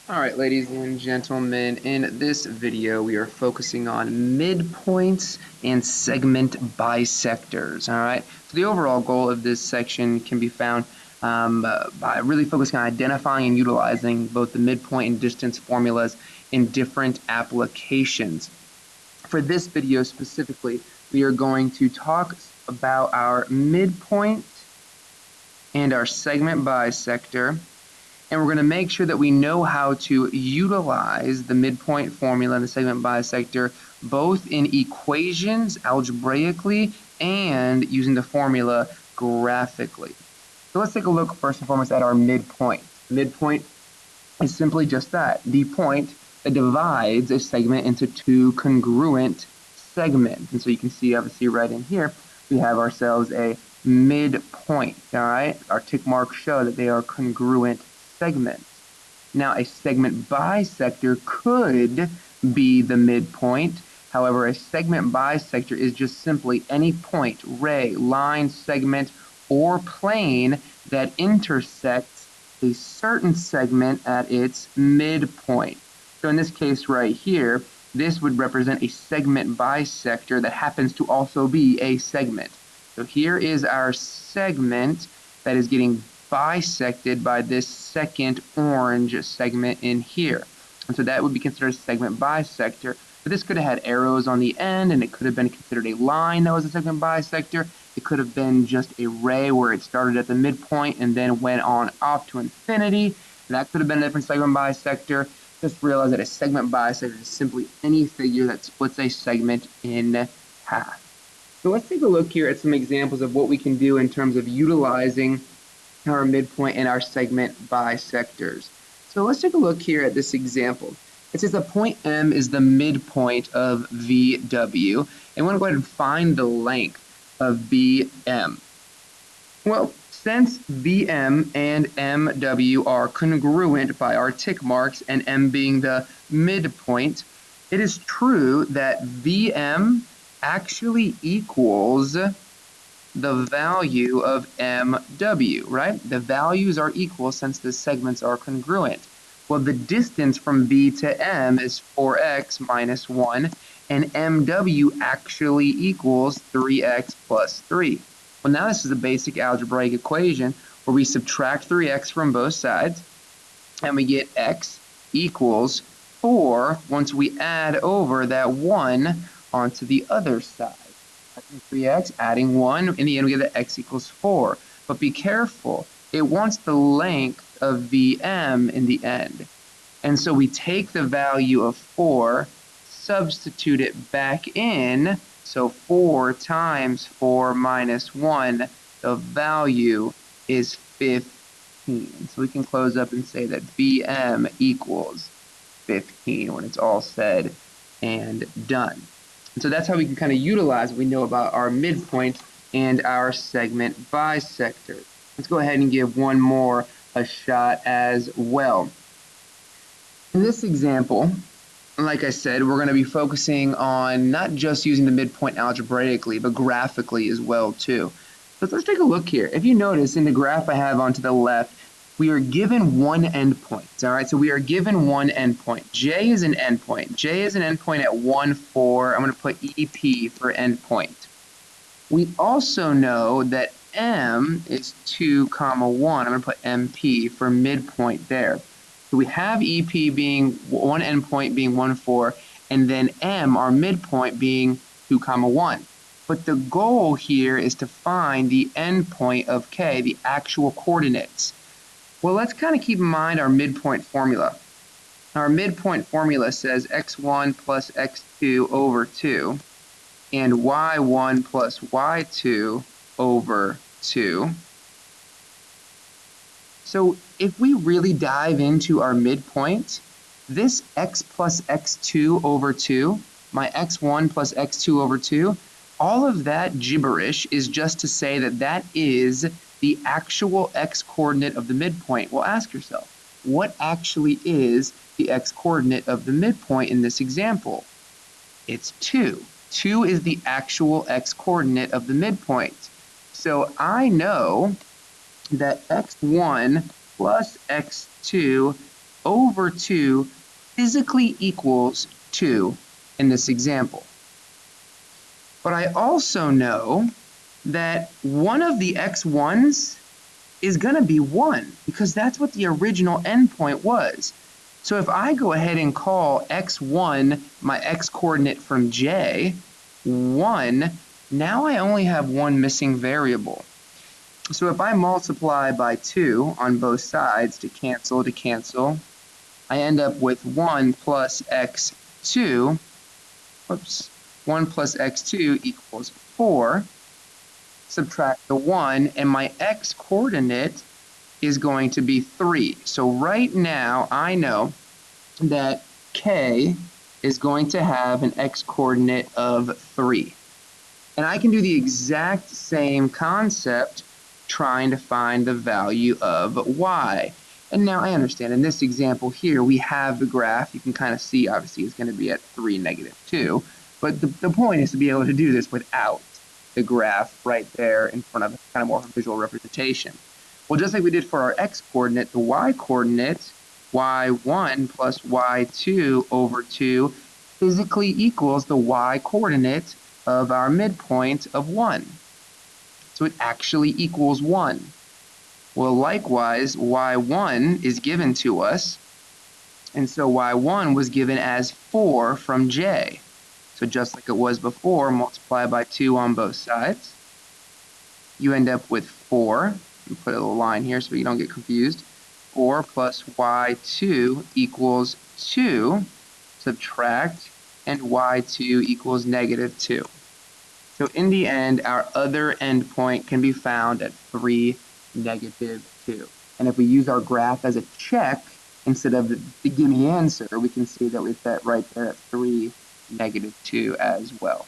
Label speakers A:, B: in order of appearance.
A: Alright, ladies and gentlemen, in this video we are focusing on midpoints and segment bisectors. Alright, so the overall goal of this section can be found by really focusing on identifying and utilizing both the midpoint and distance formulas in different applications. For this video specifically, we are going to talk about our midpoint and our segment bisector. And we're going to make sure that we know how to utilize the midpoint formula and the segment bisector both in equations algebraically and using the formula graphically. So let's take a look first and foremost at our midpoint. Midpoint is simply just that, the point that divides a segment into two congruent segments. And so you can see obviously right in here we have ourselves a midpoint. All right, our tick marks show that they are congruent segments. Now a segment bisector could be the midpoint. However, a segment bisector is just simply any point, ray, line, segment, or plane that intersects a certain segment at its midpoint. So in this case right here, this would represent a segment bisector that happens to also be a segment. So here is our segment that is getting bisected by this second orange segment in here. And so that would be considered a segment bisector. But this could have had arrows on the end, and it could have been considered a line that was a segment bisector. It could have been just a ray where it started at the midpoint and then went on off to infinity. And that could have been a different segment bisector. Just realize that a segment bisector is simply any figure that splits a segment in half. So let's take a look here at some examples of what we can do in terms of utilizing our midpoint and our segment bisectors. So let's take a look here at this example. It says that point M is the midpoint of VW, and we want to go ahead and find the length of BM. Well, since BM and MW are congruent by our tick marks and M being the midpoint, it is true that VM actually equals the value of MW, right? The values are equal since the segments are congruent. Well, the distance from B to M is 4x minus 1, and MW actually equals 3x plus 3. Well, now this is a basic algebraic equation where we subtract 3x from both sides, and we get x equals 4 once we add over that 1 onto the other side. 3x, adding 1, in the end we get that x equals 4. But be careful, it wants the length of VM in the end. And so we take the value of 4, substitute it back in, so 4 times 4 minus 1, the value is 15. So we can close up and say that VM equals 15 when it's all said and done. And so that's how we can kind of utilize what we know about our midpoint and our segment bisector. Let's go ahead and give one more a shot as well. In this example, like I said, we're going to be focusing on not just using the midpoint algebraically, but graphically as well too. So let's take a look here. If you notice in the graph I have onto the left, we are given one endpoint. All right, so we are given one endpoint. J is an endpoint. J is an endpoint at 1, 4. I'm going to put EP for endpoint. We also know that M is 2, 1. I'm going to put MP for midpoint there. So we have EP being one endpoint being 1, 4, and then M, our midpoint, being 2, 1. But the goal here is to find the endpoint of K, the actual coordinates. Well, let's kind of keep in mind our midpoint formula. Our midpoint formula says x1 plus x2 over 2 and y1 plus y2 over 2. So if we really dive into our midpoint, this x plus x2 over 2, my x1 plus x2 over 2, all of that gibberish is just to say that that is the actual x-coordinate of the midpoint. Well, ask yourself, what actually is the x-coordinate of the midpoint in this example? It's 2. 2 is the actual x-coordinate of the midpoint. So I know that x1 plus x2 over 2 physically equals 2 in this example. But I also know that one of the x1's is going to be 1 because that's what the original endpoint was. So if I go ahead and call x1 my x-coordinate from J, 1, now I only have one missing variable. So if I multiply by 2 on both sides to cancel, I end up with 1 plus x2, 1 plus x2 equals 4. Subtract the 1, and my x-coordinate is going to be 3. So right now, I know that K is going to have an x-coordinate of 3. And I can do the exact same concept trying to find the value of y. And now I understand, in this example here, we have the graph. You can kind of see, obviously, it's going to be at 3, -2. But the point is to be able to do this without the graph right there in front of kind of more of a visual representation. Well, just like we did for our x-coordinate, the y-coordinate, y1 plus y2 over 2, physically equals the y-coordinate of our midpoint of 1. So it actually equals 1. Well, likewise, y1 is given to us, and so y1 was given as 4 from J. So just like it was before, multiply by 2 on both sides. You end up with 4. Put a little line here so you don't get confused. 4 plus y2 equals 2. Subtract, and y2 equals -2. So in the end, our other endpoint can be found at 3, -2. And if we use our graph as a check instead of the gimme answer, we can see that we fit right there at 3, -2 as well.